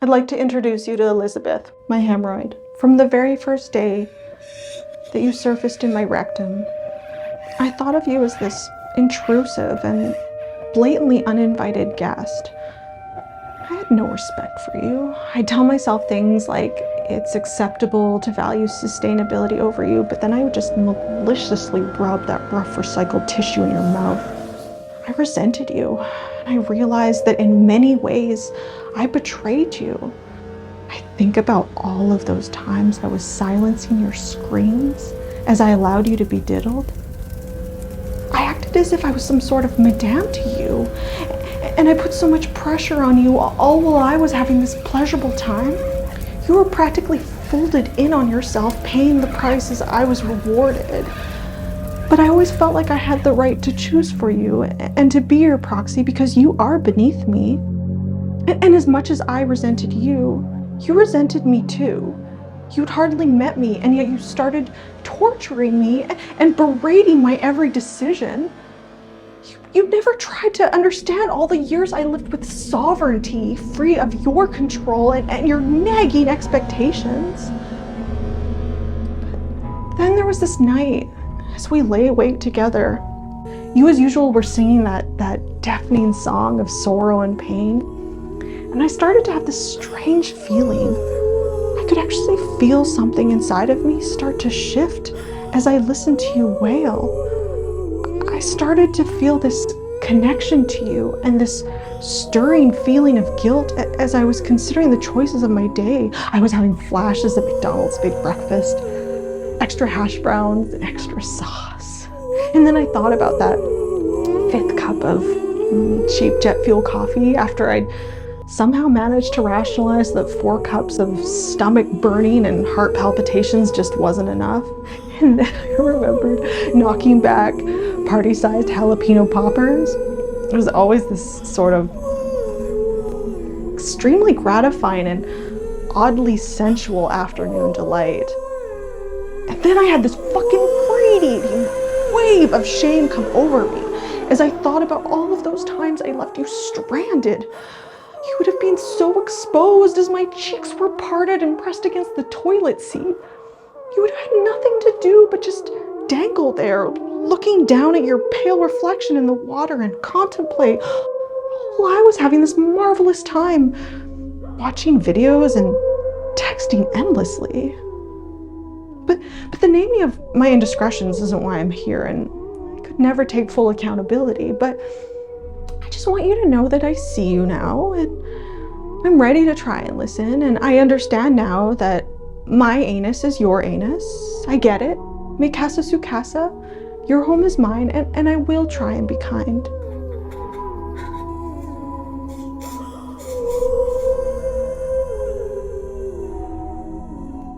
I'd like to introduce you to Elizabeth, my hemorrhoid. From the very first day that you surfaced in my rectum, I thought of you as this intrusive and blatantly uninvited guest. I had no respect for you. I'd tell myself things like it's acceptable to value sustainability over you, but then I would just maliciously rub that rough recycled tissue in your mouth. I resented you, and I realized that in many ways I betrayed you. I think about all of those times I was silencing your screams as I allowed you to be diddled. I acted as if I was some sort of madame to you, and I put so much pressure on you all while I was having this pleasurable time. You were practically folded in on yourself, paying the price as I was rewarded. But I always felt like I had the right to choose for you and to be your proxy because you are beneath me. And as much as I resented you, you resented me too. You'd hardly met me, and yet you started torturing me and berating my every decision. You never tried to understand all the years I lived with sovereignty, free of your control and your nagging expectations. But then there was this night, as we lay awake together. You, as usual, were singing that deafening song of sorrow and pain. And I started to have this strange feeling. I could actually feel something inside of me start to shift as I listened to you wail. I started to feel this connection to you and this stirring feeling of guilt as I was considering the choices of my day. I was having flashes of McDonald's big breakfast, extra hash browns, and extra sauce. And then I thought about that 5th cup of cheap jet fuel coffee after I'd somehow managed to rationalize that 4 cups of stomach burning and heart palpitations just wasn't enough. And then I remembered knocking back party-sized jalapeno poppers. It was always this sort of extremely gratifying and oddly sensual afternoon delight. And then I had this fucking brain-eating wave of shame come over me as I thought about all of those times I left you stranded. You would have been so exposed as my cheeks were parted and pressed against the toilet seat. You would have had nothing to do but just dangle there, looking down at your pale reflection in the water and contemplate while I was having this marvelous time watching videos and texting endlessly. But the naming of my indiscretions isn't why I'm here, and I could never take full accountability, but I just want you to know that I see you now, and I'm ready to try and listen, and I understand now that my anus is your anus. I get it. Mi casa su casa. Your home is mine, and I will try and be kind.